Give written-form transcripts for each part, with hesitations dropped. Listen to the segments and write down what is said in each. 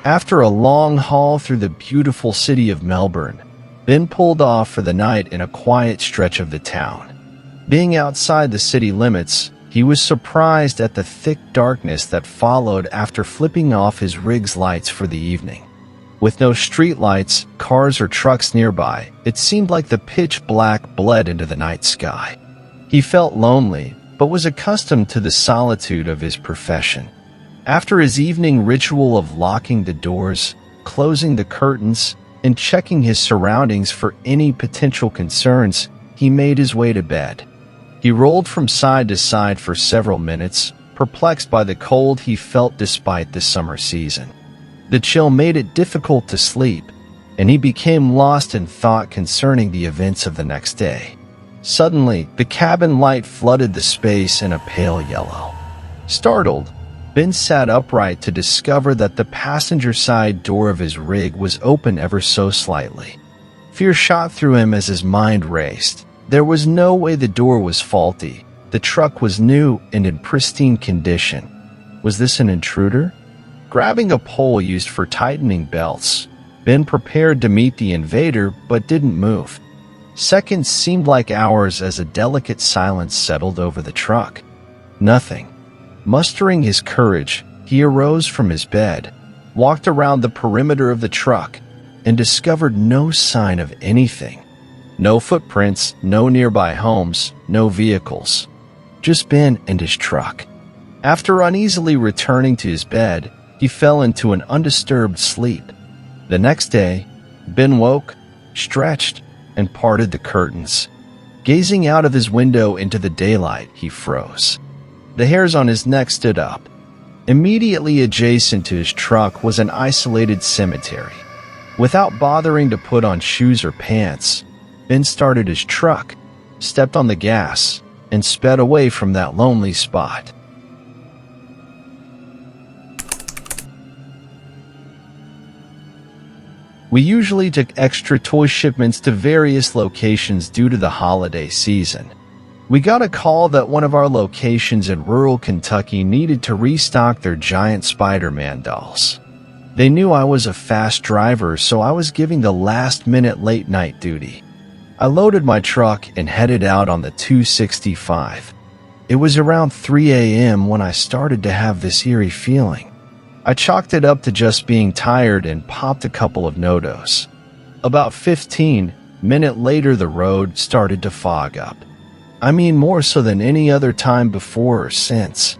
After a long haul through the beautiful city of Melbourne, Ben pulled off for the night in a quiet stretch of the town. Being outside the city limits, he was surprised at the thick darkness that followed after flipping off his rig's lights for the evening. With no street lights, cars or trucks nearby, it seemed like the pitch black bled into the night sky. He felt lonely, but was accustomed to the solitude of his profession. After his evening ritual of locking the doors, closing the curtains, and checking his surroundings for any potential concerns, he made his way to bed. He rolled from side to side for several minutes, perplexed by the cold he felt despite the summer season. The chill made it difficult to sleep, and he became lost in thought concerning the events of the next day. Suddenly, the cabin light flooded the space in a pale yellow. Startled, Ben sat upright to discover that the passenger side door of his rig was open ever so slightly. Fear shot through him as his mind raced. There was no way the door was faulty. The truck was new and in pristine condition. Was this an intruder? Grabbing a pole used for tightening belts, Ben prepared to meet the invader but didn't move. Seconds seemed like hours as a delicate silence settled over the truck. Nothing. Mustering his courage, he arose from his bed, walked around the perimeter of the truck, and discovered no sign of anything. No footprints, no nearby homes, no vehicles. Just Ben and his truck. After uneasily returning to his bed, he fell into an undisturbed sleep. The next day, Ben woke, stretched, and parted the curtains. Gazing out of his window into the daylight, he froze. The hairs on his neck stood up. Immediately adjacent to his truck was an isolated cemetery. Without bothering to put on shoes or pants, Ben started his truck, stepped on the gas, and sped away from that lonely spot. We usually took extra toy shipments to various locations due to the holiday season. We got a call that one of our locations in rural Kentucky needed to restock their giant Spider-Man dolls. They knew I was a fast driver, so I was giving the last-minute late-night duty. I loaded my truck and headed out on the 265. It was around 3 a.m. when I started to have this eerie feeling. I chalked it up to just being tired and popped a couple of NoDoz. About 15 minutes later, the road started to fog up. I mean, more so than any other time before or since.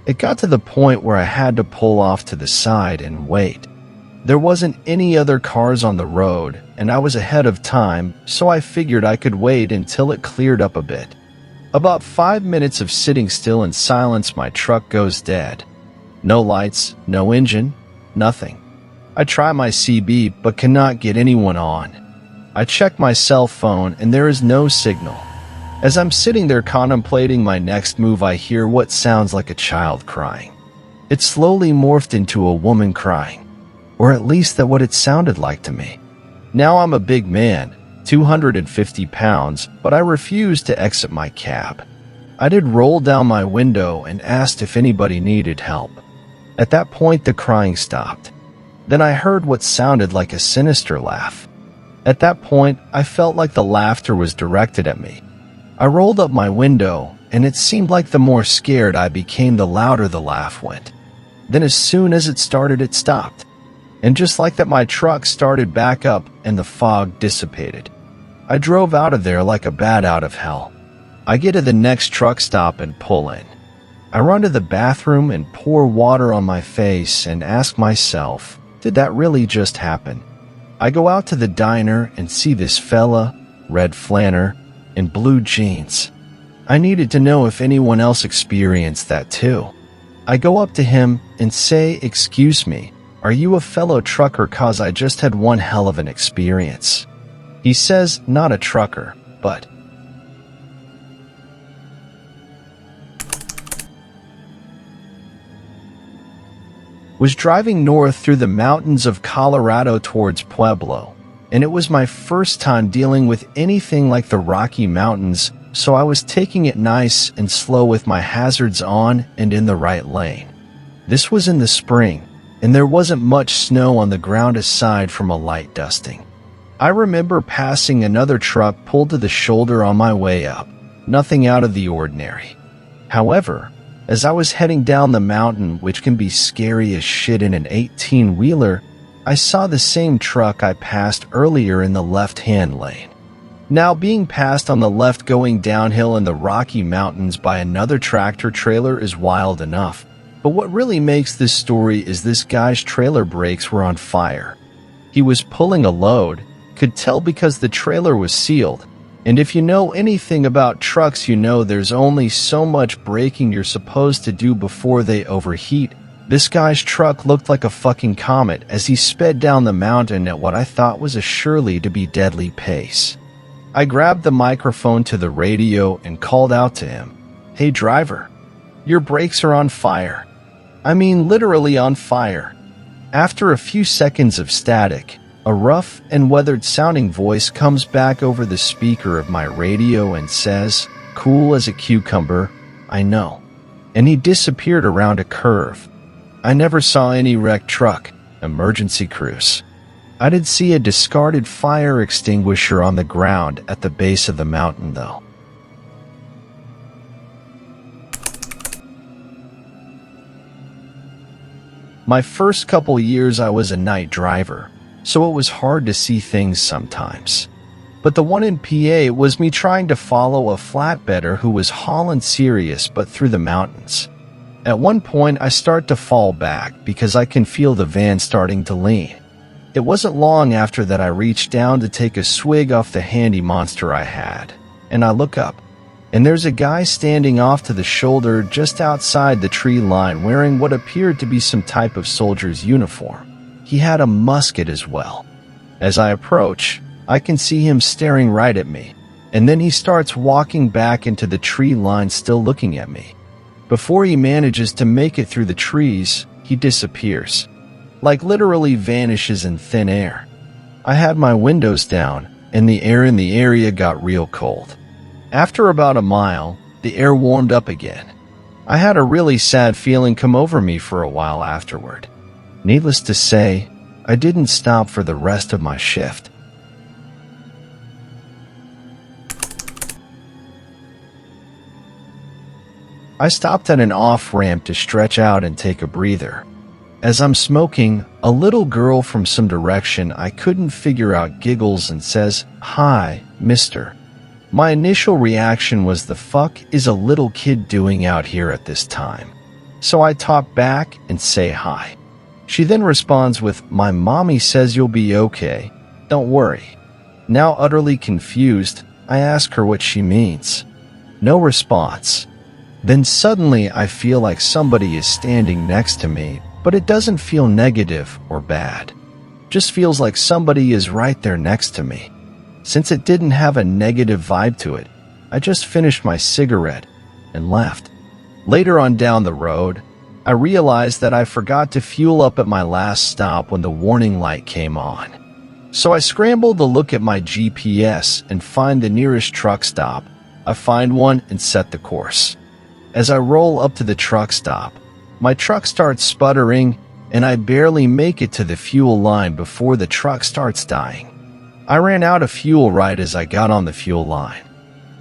It got to the point where I had to pull off to the side and wait. There wasn't any other cars on the road, and I was ahead of time, so I figured I could wait until it cleared up a bit. About 5 minutes of sitting still in silence, my truck goes dead. No lights, no engine, nothing. I try my CB but cannot get anyone on. I check my cell phone and there is no signal. As I'm sitting there contemplating my next move, I hear what sounds like a child crying. It slowly morphed into a woman crying, or at least that's what it sounded like to me. Now I'm a big man, 250 pounds, but I refused to exit my cab. I did roll down my window and asked if anybody needed help. At that point, the crying stopped. Then I heard what sounded like a sinister laugh. At that point, I felt like the laughter was directed at me. I rolled up my window, and it seemed like the more scared I became, the louder the laugh went. Then as soon as it started, it stopped. And just like that, my truck started back up and the fog dissipated. I drove out of there like a bat out of hell. I get to the next truck stop and pull in. I run to the bathroom and pour water on my face and ask myself, did that really just happen? I go out to the diner and see this fella, red flanner, in blue jeans. I needed to know if anyone else experienced that too. I go up to him and say, "Excuse me, are you a fellow trucker? 'Cause I just had one hell of an experience." He says, "Not a trucker, but..." Was driving north through the mountains of Colorado towards Pueblo, and it was my first time dealing with anything like the Rocky Mountains, so I was taking it nice and slow with my hazards on and in the right lane. This was in the spring, and there wasn't much snow on the ground aside from a light dusting. I remember passing another truck pulled to the shoulder on my way up, nothing out of the ordinary. However, as I was heading down the mountain, which can be scary as shit in an 18-wheeler, I saw the same truck I passed earlier in the left-hand lane. Now being passed on the left going downhill in the Rocky Mountains by another tractor trailer is wild enough. But what really makes this story is this guy's trailer brakes were on fire. He was pulling a load, could tell because the trailer was sealed. And if you know anything about trucks, you know there's only so much braking you're supposed to do before they overheat. This guy's truck looked like a fucking comet as he sped down the mountain at what I thought was a surely to be deadly pace. I grabbed the microphone to the radio and called out to him, "Hey driver, your brakes are on fire. I mean literally on fire." After a few seconds of static, a rough and weathered sounding voice comes back over the speaker of my radio and says, "Cool as a cucumber, I know." And he disappeared around a curve. I never saw any wrecked truck, emergency crews. I did see a discarded fire extinguisher on the ground at the base of the mountain though. My first couple years I was a night driver, so it was hard to see things sometimes. But the one in PA was me trying to follow a flatbedder who was hauling serious but through the mountains. At one point I start to fall back because I can feel the van starting to lean. It wasn't long after that I reached down to take a swig off the handy monster I had, and I look up, and there's a guy standing off to the shoulder just outside the tree line wearing what appeared to be some type of soldier's uniform. He had a musket as well. As I approach, I can see him staring right at me, and then he starts walking back into the tree line still looking at me. Before he manages to make it through the trees, he disappears. Like literally vanishes in thin air. I had my windows down, and the air in the area got real cold. After about a mile, the air warmed up again. I had a really sad feeling come over me for a while afterward. Needless to say, I didn't stop for the rest of my shift. I stopped at an off-ramp to stretch out and take a breather. As I'm smoking, a little girl from some direction I couldn't figure out giggles and says, "Hi, mister." My initial reaction was, the fuck is a little kid doing out here at this time? So I talk back and say hi. She then responds with, "My mommy says you'll be okay. Don't worry." Now utterly confused, I ask her what she means. No response. Then suddenly I feel like somebody is standing next to me, but it doesn't feel negative or bad. Just feels like somebody is right there next to me. Since it didn't have a negative vibe to it, I just finished my cigarette and left. Later on down the road, I realized that I forgot to fuel up at my last stop when the warning light came on. So I scrambled to look at my GPS and find the nearest truck stop. I find one and set the course. As I roll up to the truck stop, my truck starts sputtering and I barely make it to the fuel line before the truck starts dying. I ran out of fuel right as I got on the fuel line.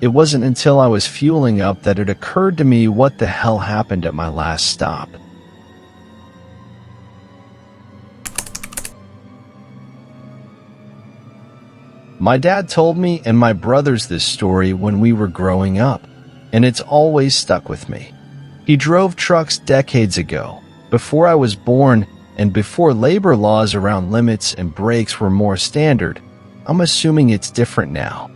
It wasn't until I was fueling up that it occurred to me what the hell happened at my last stop. My dad told me and my brothers this story when we were growing up, and it's always stuck with me. He drove trucks decades ago, before I was born and before labor laws around limits and brakes were more standard. I'm assuming it's different now.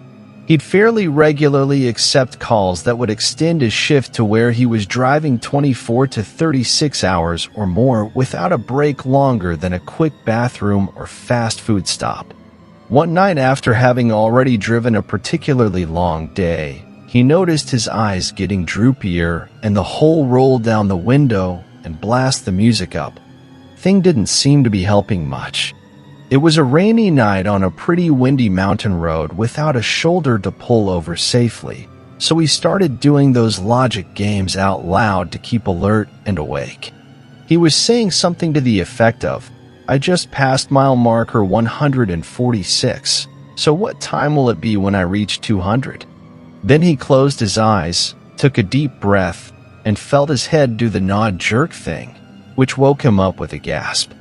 He'd fairly regularly accept calls that would extend his shift to where he was driving 24 to 36 hours or more without a break longer than a quick bathroom or fast food stop. One night after having already driven a particularly long day, he noticed his eyes getting droopier and the whole rolled down the window and blast the music up. Thing didn't seem to be helping much. It was a rainy night on a pretty windy mountain road without a shoulder to pull over safely, so he started doing those logic games out loud to keep alert and awake. He was saying something to the effect of, "I just passed mile marker 146, so what time will it be when I reach 200? Then he closed his eyes, took a deep breath, and felt his head do the nod jerk thing, which woke him up with a gasp.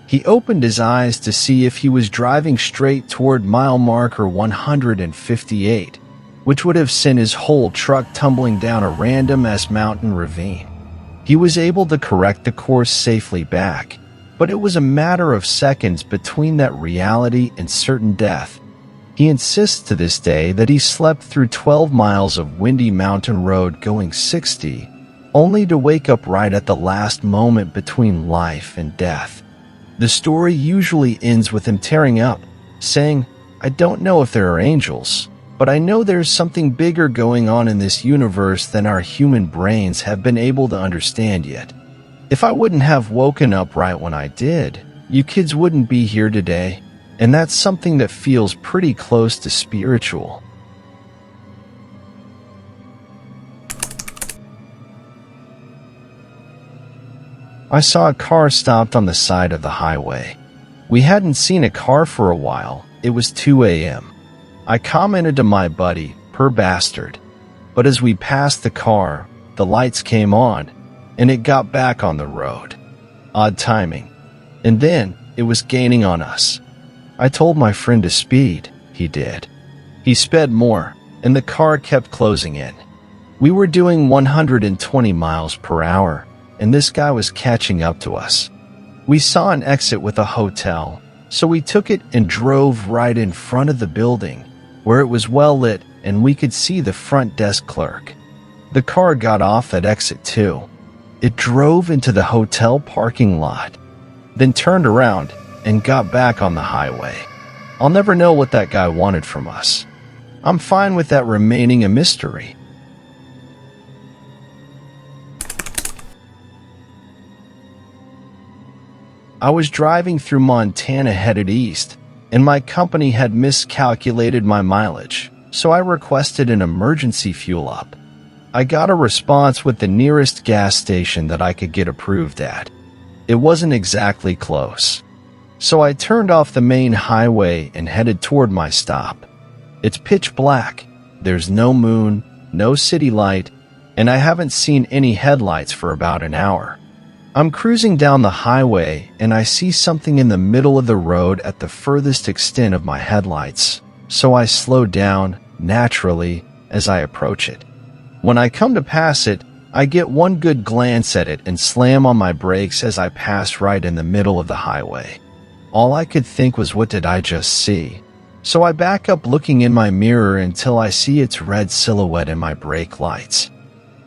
He opened his eyes to see if he was driving straight toward mile marker 158, which would have sent his whole truck tumbling down a random-ass mountain ravine. He was able to correct the course safely back, but it was a matter of seconds between that reality and certain death. He insists to this day that he slept through 12 miles of windy mountain road going 60, only to wake up right at the last moment between life and death. The story usually ends with him tearing up, saying, "I don't know if there are angels, but I know there's something bigger going on in this universe than our human brains have been able to understand yet. If I wouldn't have woken up right when I did, you kids wouldn't be here today." And that's something that feels pretty close to spiritual. I saw a car stopped on the side of the highway. We hadn't seen a car for a while. It was 2 a.m. I commented to my buddy, "Per bastard." But as we passed the car, the lights came on, and it got back on the road. Odd timing. And then it was gaining on us. I told my friend to speed. He did. He sped more, and the car kept closing in. We were doing 120 miles per hour, and this guy was catching up to us. We saw an exit with a hotel, so we took it and drove right in front of the building, where it was well lit and we could see the front desk clerk. The car got off at exit 2. It drove into the hotel parking lot, then turned around and got back on the highway. I'll never know what that guy wanted from us. I'm fine with that remaining a mystery. I was driving through Montana headed east, and my company had miscalculated my mileage, so I requested an emergency fuel up. I got a response with the nearest gas station that I could get approved at. It wasn't exactly close. So I turned off the main highway and headed toward my stop. It's pitch black, there's no moon, no city light, and I haven't seen any headlights for about an hour. I'm cruising down the highway and I see something in the middle of the road at the furthest extent of my headlights, so I slow down, naturally, as I approach it. When I come to pass it, I get one good glance at it and slam on my brakes as I pass right in the middle of the highway. All I could think was, what did I just see? So I back up looking in my mirror until I see its red silhouette in my brake lights.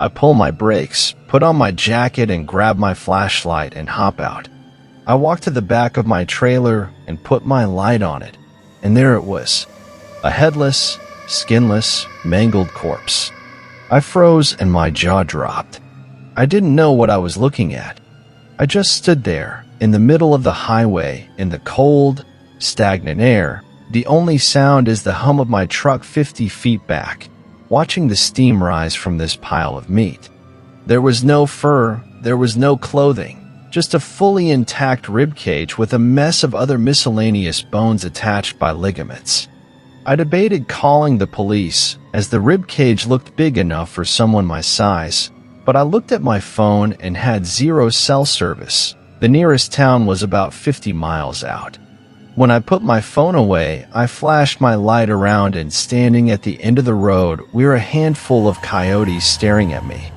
I pull my brakes, put on my jacket and grab my flashlight and hop out. I walk to the back of my trailer and put my light on it, and there it was. A headless, skinless, mangled corpse. I froze and my jaw dropped. I didn't know what I was looking at. I just stood there, in the middle of the highway, in the cold, stagnant air. The only sound is the hum of my truck 50 feet back, watching the steam rise from this pile of meat. There was no fur, there was no clothing, just a fully intact rib cage with a mess of other miscellaneous bones attached by ligaments. I debated calling the police, as the rib cage looked big enough for someone my size, but I looked at my phone and had 0 cell service. The nearest town was about 50 miles out. When I put my phone away, I flashed my light around, and standing at the end of the road were a handful of coyotes staring at me.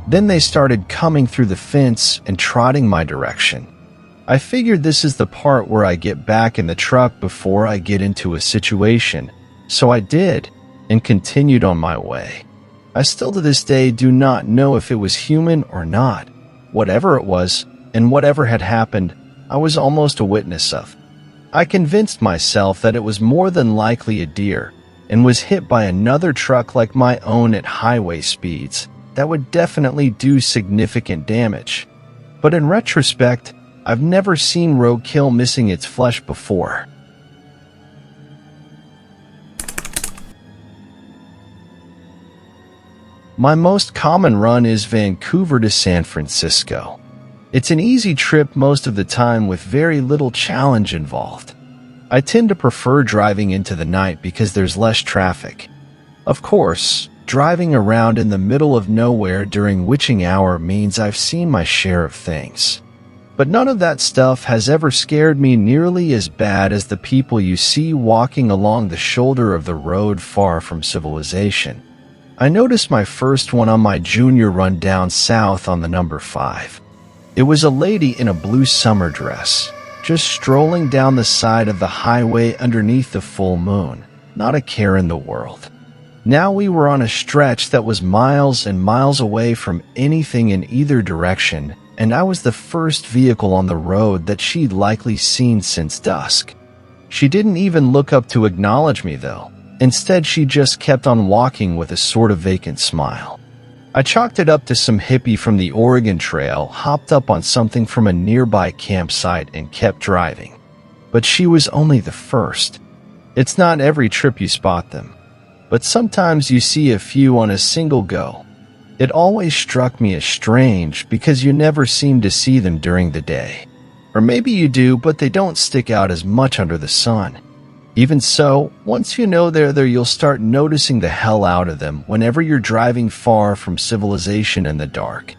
Then they started coming through the fence and trotting my direction. I figured this is the part where I get back in the truck before I get into a situation, so I did, and continued on my way. I still to this day do not know if it was human or not. Whatever it was, and whatever had happened, I was almost a witness of. I convinced myself that it was more than likely a deer, and was hit by another truck like my own at highway speeds that would definitely do significant damage. But in retrospect, I've never seen roadkill missing its flesh before. My most common run is Vancouver to San Francisco. It's an easy trip most of the time with very little challenge involved. I tend to prefer driving into the night because there's less traffic. Of course, driving around in the middle of nowhere during witching hour means I've seen my share of things. But none of that stuff has ever scared me nearly as bad as the people you see walking along the shoulder of the road far from civilization. I noticed my first one on my junior run down south on the number 5. It was a lady in a blue summer dress, just strolling down the side of the highway underneath the full moon, not a care in the world. Now we were on a stretch that was miles and miles away from anything in either direction, and I was the first vehicle on the road that she'd likely seen since dusk. She didn't even look up to acknowledge me, though. Instead, she just kept on walking with a sort of vacant smile. I chalked it up to some hippie from the Oregon Trail, hopped up on something from a nearby campsite, and kept driving. But she was only the first. It's not every trip you spot them, but sometimes you see a few on a single go. It always struck me as strange because you never seem to see them during the day. Or maybe you do, but they don't stick out as much under the sun. Even so, once you know they're there, you'll start noticing the hell out of them whenever you're driving far from civilization in the dark.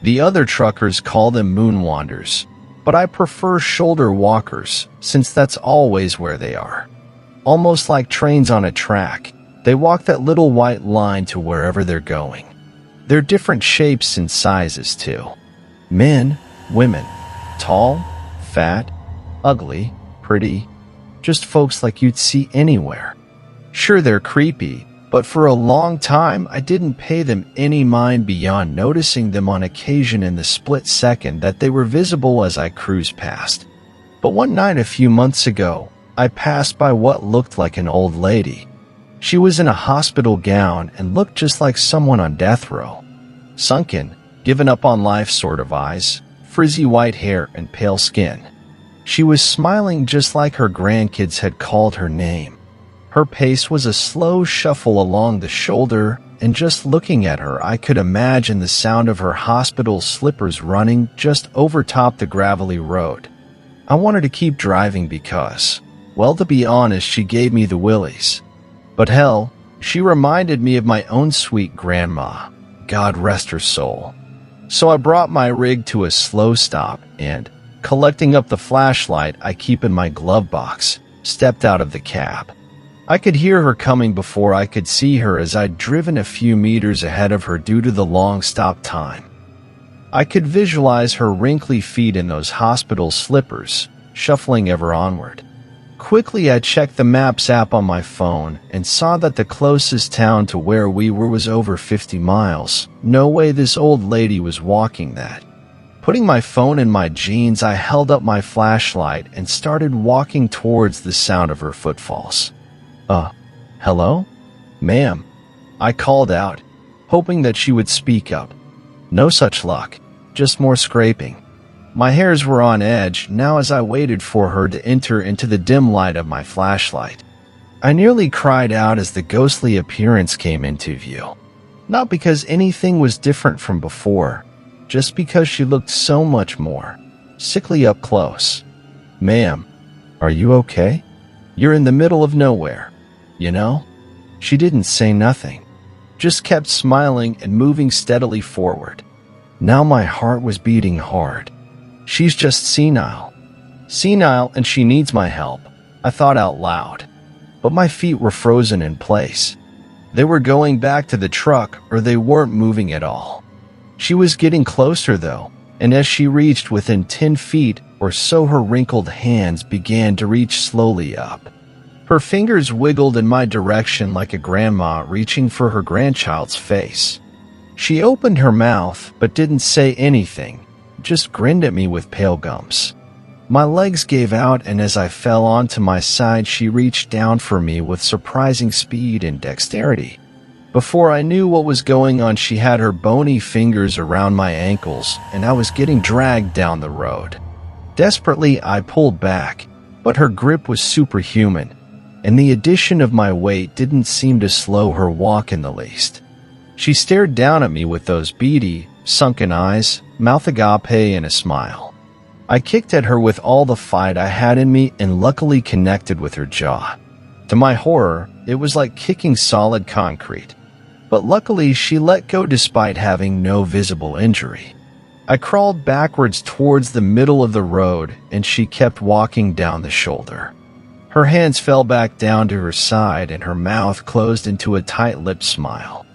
The other truckers call them moonwanders, but I prefer shoulder walkers since that's always where they are. Almost like trains on a track, they walk that little white line to wherever they're going. They're different shapes and sizes too. Men, women, tall, fat, ugly, pretty, just folks like you'd see anywhere. Sure, they're creepy, but for a long time I didn't pay them any mind beyond noticing them on occasion in the split second that they were visible as I cruised past. But one night a few months ago, I passed by what looked like an old lady. She was in a hospital gown and looked just like someone on death row. Sunken, given up on life sort of eyes, frizzy white hair and pale skin. She was smiling just like her grandkids had called her name. Her pace was a slow shuffle along the shoulder, and just looking at her I could imagine the sound of her hospital slippers running just over top the gravelly road. I wanted to keep driving because, well, to be honest, she gave me the willies. But hell, she reminded me of my own sweet grandma, God rest her soul. So I brought my rig to a slow stop and, collecting up the flashlight I keep in my glove box, stepped out of the cab. I could hear her coming before I could see her as I'd driven a few meters ahead of her due to the long stop time. I could visualize her wrinkly feet in those hospital slippers, shuffling ever onward. Quickly I checked the Maps app on my phone and saw that the closest town to where we were was over 50 miles. No way this old lady was walking that. Putting my phone in my jeans, I held up my flashlight and started walking towards the sound of her footfalls. Hello? Ma'am, I called out, hoping that she would speak up. No such luck, just more scraping. My hairs were on edge now as I waited for her to enter into the dim light of my flashlight. I nearly cried out as the ghostly appearance came into view. Not because anything was different from before, just because she looked so much more sickly up close. Ma'am, are you okay? You're in the middle of nowhere, you know? She didn't say nothing, just kept smiling and moving steadily forward. Now my heart was beating hard. She's just senile. Senile, and she needs my help, I thought out loud. But my feet were frozen in place. They were going back to the truck, or they weren't moving at all. She was getting closer though, and as she reached within 10 feet or so, her wrinkled hands began to reach slowly up. Her fingers wiggled in my direction like a grandma reaching for her grandchild's face. She opened her mouth but didn't say anything, just grinned at me with pale gums. My legs gave out, and as I fell onto my side, she reached down for me with surprising speed and dexterity. Before I knew what was going on, she had her bony fingers around my ankles, and I was getting dragged down the road. Desperately, I pulled back, but her grip was superhuman, and the addition of my weight didn't seem to slow her walk in the least. She stared down at me with those beady, sunken eyes, mouth agape, and a smile. I kicked at her with all the fight I had in me and luckily connected with her jaw. To my horror, it was like kicking solid concrete. But luckily, she let go despite having no visible injury. I crawled backwards towards the middle of the road and she kept walking down the shoulder. Her hands fell back down to her side and her mouth closed into a tight-lipped smile.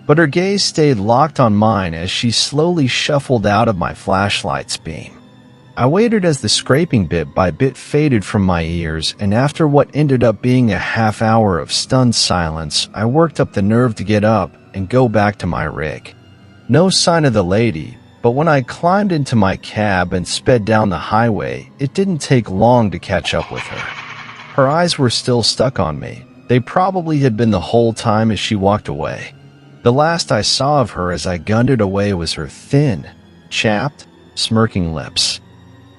But her gaze stayed locked on mine as she slowly shuffled out of my flashlight's beam. I waited as the scraping bit by bit faded from my ears, and after what ended up being a half hour of stunned silence, I worked up the nerve to get up and go back to my rig. No sign of the lady, but when I climbed into my cab and sped down the highway, it didn't take long to catch up with her. Her eyes were still stuck on me. They probably had been the whole time as she walked away. The last I saw of her as I gunned it away was her thin, chapped, smirking lips.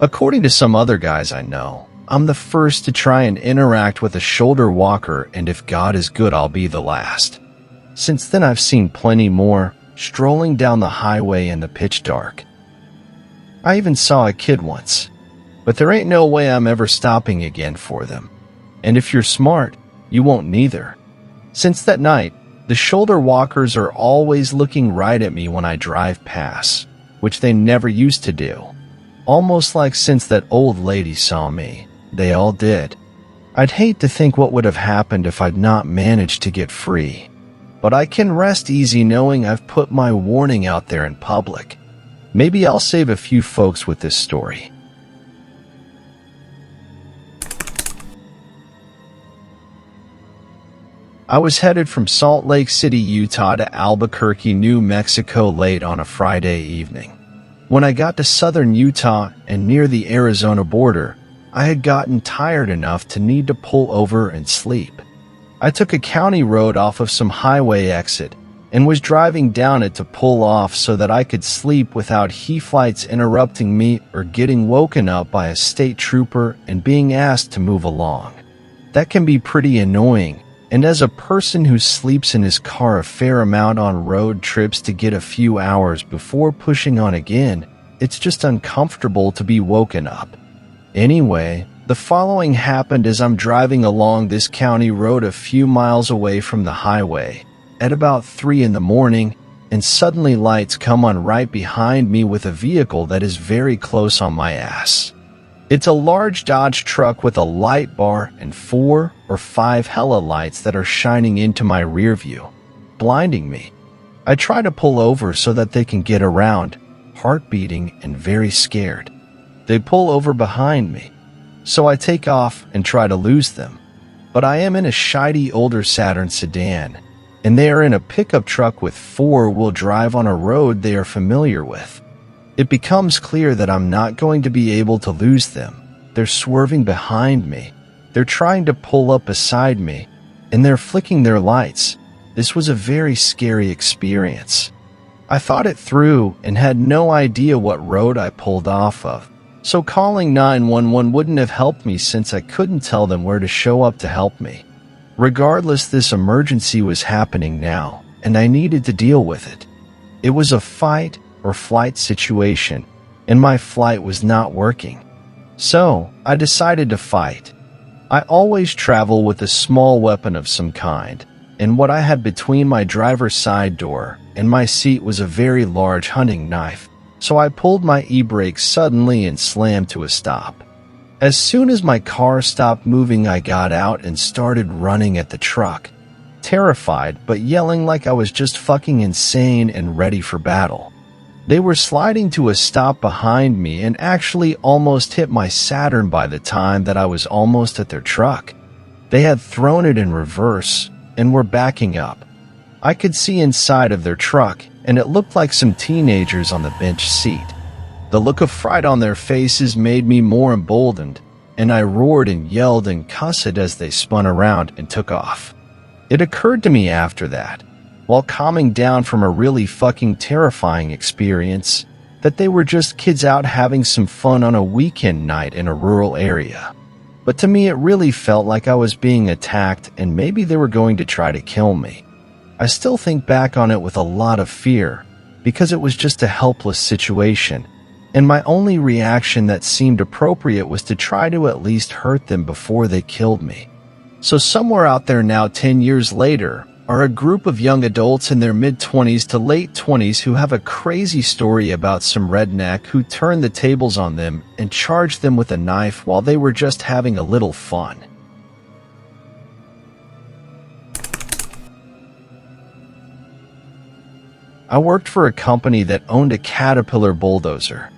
According to some other guys I know, I'm the first to try and interact with a shoulder walker, and if God is good, I'll be the last. Since then, I've seen plenty more, strolling down the highway in the pitch dark. I even saw a kid once, but there ain't no way I'm ever stopping again for them. And if you're smart, you won't neither. Since that night, the shoulder walkers are always looking right at me when I drive past, which they never used to do. Almost like since that old lady saw me, they all did. I'd hate to think what would have happened if I'd not managed to get free. But I can rest easy knowing I've put my warning out there in public. Maybe I'll save a few folks with this story. I was headed from Salt Lake City, Utah to Albuquerque, New Mexico late on a Friday evening. When I got to southern Utah and near the Arizona border, I had gotten tired enough to need to pull over and sleep. I took a county road off of some highway exit and was driving down it to pull off so that I could sleep without headlights interrupting me or getting woken up by a state trooper and being asked to move along. That can be pretty annoying. And as a person who sleeps in his car a fair amount on road trips to get a few hours before pushing on again, it's just uncomfortable to be woken up. Anyway, the following happened as I'm driving along this county road a few miles away from the highway at about 3 in the morning, and suddenly lights come on right behind me with a vehicle that is very close on my ass. It's a large Dodge truck with a light bar and 4 or 5 hella lights that are shining into my rear view, blinding me. I try to pull over so that they can get around, heart beating and very scared. They pull over behind me, so I take off and try to lose them. But I am in a shiny older Saturn sedan, and they are in a pickup truck with 4-wheel drive on a road they are familiar with. It becomes clear that I'm not going to be able to lose them. They're swerving behind me. They're trying to pull up beside me, and they're flicking their lights. This was a very scary experience. I thought it through and had no idea what road I pulled off of, so calling 911 wouldn't have helped me since I couldn't tell them where to show up to help me. Regardless, this emergency was happening now, and I needed to deal with it. It was a fight or flight situation, and my flight was not working. So, I decided to fight. I always travel with a small weapon of some kind, and what I had between my driver's side door and my seat was a very large hunting knife, so I pulled my e-brake suddenly and slammed to a stop. As soon as my car stopped moving, I got out and started running at the truck, terrified but yelling like I was just fucking insane and ready for battle. They were sliding to a stop behind me and actually almost hit my Saturn by the time that I was almost at their truck. They had thrown it in reverse and were backing up. I could see inside of their truck, and it looked like some teenagers on the bench seat. The look of fright on their faces made me more emboldened, and I roared and yelled and cussed as they spun around and took off. It occurred to me after that, while calming down from a really fucking terrifying experience, that they were just kids out having some fun on a weekend night in a rural area. But to me it really felt like I was being attacked and maybe they were going to try to kill me. I still think back on it with a lot of fear, because it was just a helpless situation, and my only reaction that seemed appropriate was to try to at least hurt them before they killed me. So somewhere out there now 10 years later are a group of young adults in their mid-20s to late 20s who have a crazy story about some redneck who turned the tables on them and charged them with a knife while they were just having a little fun. I worked for a company that owned a Caterpillar bulldozer.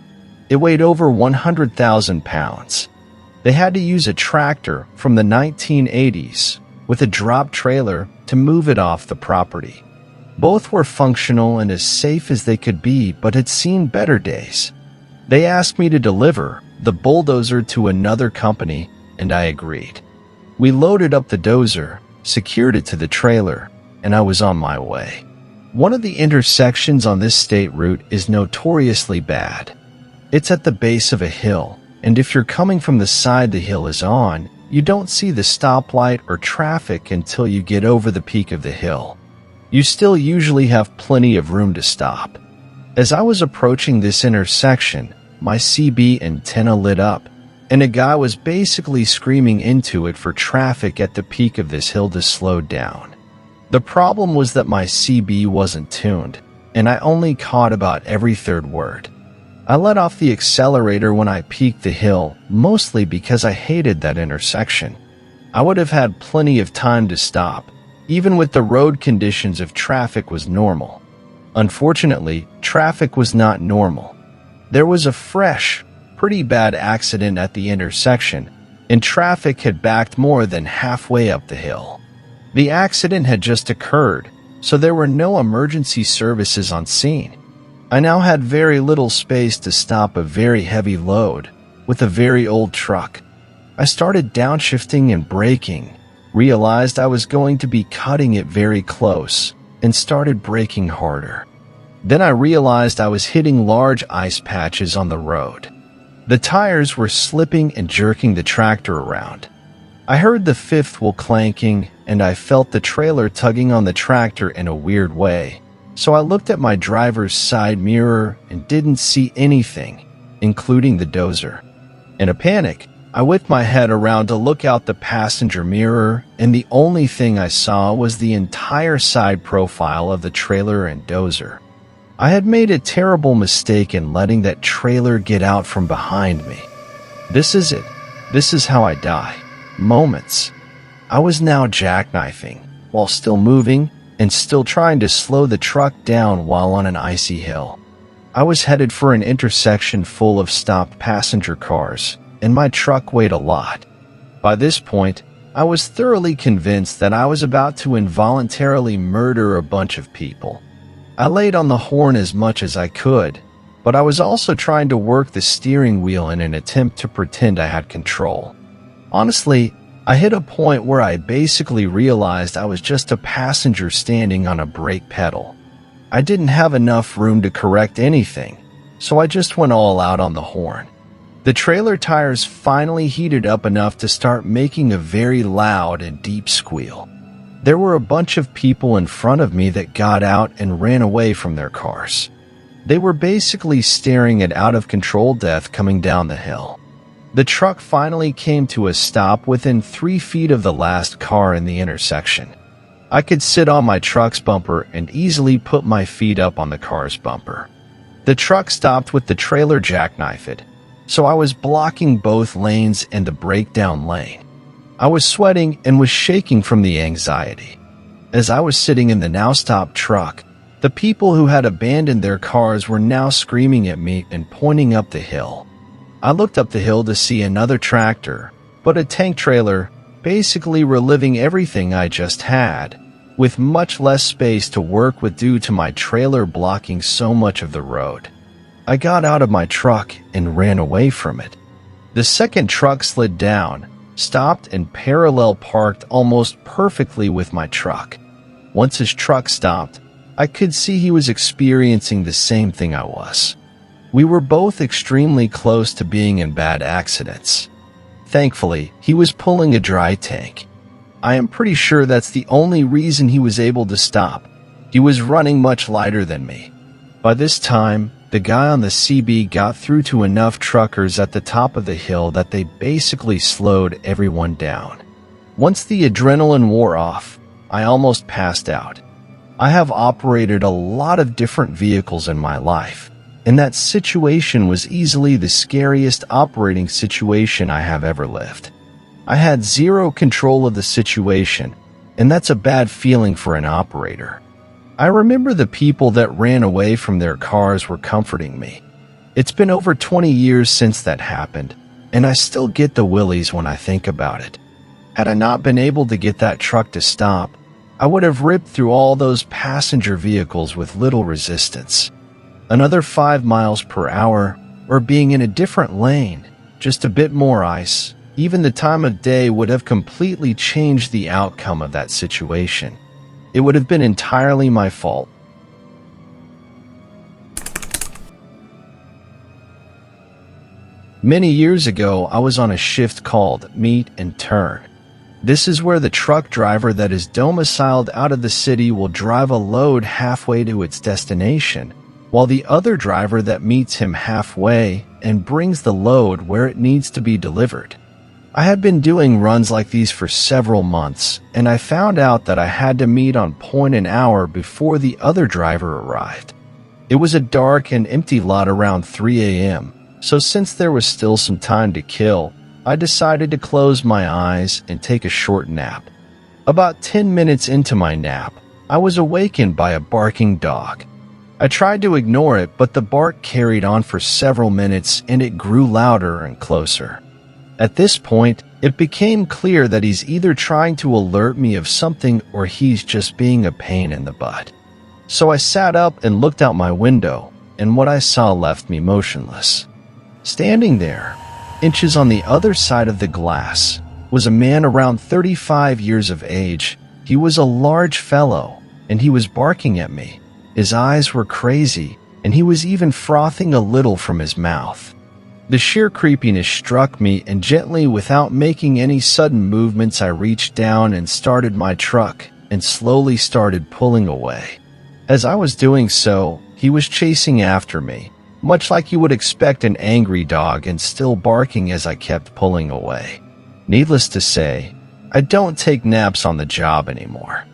It weighed over 100,000 pounds. They had to use a tractor from the 1980s with a drop trailer to move it off the property. Both were functional and as safe as they could be, but had seen better days. They asked me to deliver the bulldozer to another company, and I agreed. We loaded up the dozer, secured it to the trailer, and I was on my way. One of the intersections on this state route is notoriously bad. It's at the base of a hill, and if you're coming from the side the hill is on, you don't see the stoplight or traffic until you get over the peak of the hill. You still usually have plenty of room to stop. As I was approaching this intersection, my CB antenna lit up, and a guy was basically screaming into it for traffic at the peak of this hill to slow down. The problem was that my CB wasn't tuned, and I only caught about every third word. I let off the accelerator when I peaked the hill, mostly because I hated that intersection. I would have had plenty of time to stop, even with the road conditions if traffic was normal. Unfortunately, traffic was not normal. There was a fresh, pretty bad accident at the intersection, and traffic had backed more than halfway up the hill. The accident had just occurred, so there were no emergency services on scene. I now had very little space to stop a very heavy load with a very old truck. I started downshifting and braking, realized I was going to be cutting it very close, and started braking harder. Then I realized I was hitting large ice patches on the road. The tires were slipping and jerking the tractor around. I heard the fifth wheel clanking, and I felt the trailer tugging on the tractor in a weird way. So I looked at my driver's side mirror and didn't see anything, including the dozer. In a panic, I whipped my head around to look out the passenger mirror, and the only thing I saw was the entire side profile of the trailer and dozer. I had made a terrible mistake in letting that trailer get out from behind me. This is it. This is how I die. Moments. I was now jackknifing, while still moving, and still trying to slow the truck down while on an icy hill. I was headed for an intersection full of stopped passenger cars, and my truck weighed a lot. By this point, I was thoroughly convinced that I was about to involuntarily murder a bunch of people. I laid on the horn as much as I could, but I was also trying to work the steering wheel in an attempt to pretend I had control. Honestly, I hit a point where I basically realized I was just a passenger standing on a brake pedal. I didn't have enough room to correct anything, so I just went all out on the horn. The trailer tires finally heated up enough to start making a very loud and deep squeal. There were a bunch of people in front of me that got out and ran away from their cars. They were basically staring at out-of-control death coming down the hill. The truck finally came to a stop within 3 feet of the last car in the intersection. I could sit on my truck's bumper and easily put my feet up on the car's bumper. The truck stopped with the trailer jackknifed, so I was blocking both lanes and the breakdown lane. I was sweating and was shaking from the anxiety. As I was sitting in the now-stopped truck, the people who had abandoned their cars were now screaming at me and pointing up the hill. I looked up the hill to see another tractor, but a tank trailer, basically reliving everything I just had, with much less space to work with due to my trailer blocking so much of the road. I got out of my truck and ran away from it. The second truck slid down, stopped and parallel parked almost perfectly with my truck. Once his truck stopped, I could see he was experiencing the same thing I was. We were both extremely close to being in bad accidents. Thankfully, he was pulling a dry tank. I am pretty sure that's the only reason he was able to stop. He was running much lighter than me. By this time, the guy on the CB got through to enough truckers at the top of the hill that they basically slowed everyone down. Once the adrenaline wore off, I almost passed out. I have operated a lot of different vehicles in my life, and that situation was easily the scariest operating situation I have ever lived. I had zero control of the situation, and that's a bad feeling for an operator. I remember the people that ran away from their cars were comforting me. It's been over 20 years since that happened, and I still get the willies when I think about it. Had I not been able to get that truck to stop, I would have ripped through all those passenger vehicles with little resistance. Another 5 miles per hour, or being in a different lane, just a bit more ice, even the time of day would have completely changed the outcome of that situation. It would have been entirely my fault. Many years ago, I was on a shift called Meet and Turn. This is where the truck driver that is domiciled out of the city will drive a load halfway to its destination, while the other driver that meets him halfway and brings the load where it needs to be delivered. I had been doing runs like these for several months, and I found out that I had to meet on point an hour before the other driver arrived. It was a dark and empty lot around 3 a.m., so since there was still some time to kill, I decided to close my eyes and take a short nap. About 10 minutes into my nap, I was awakened by a barking dog. I tried to ignore it, but the bark carried on for several minutes and it grew louder and closer. At this point, it became clear that he's either trying to alert me of something or he's just being a pain in the butt. So I sat up and looked out my window, and what I saw left me motionless. Standing there, inches on the other side of the glass, was a man around 35 years of age. He was a large fellow, and he was barking at me. His eyes were crazy, and he was even frothing a little from his mouth. The sheer creepiness struck me, and gently, without making any sudden movements, I reached down and started my truck and slowly started pulling away. As I was doing so, he was chasing after me, much like you would expect an angry dog, and still barking as I kept pulling away. Needless to say, I don't take naps on the job anymore.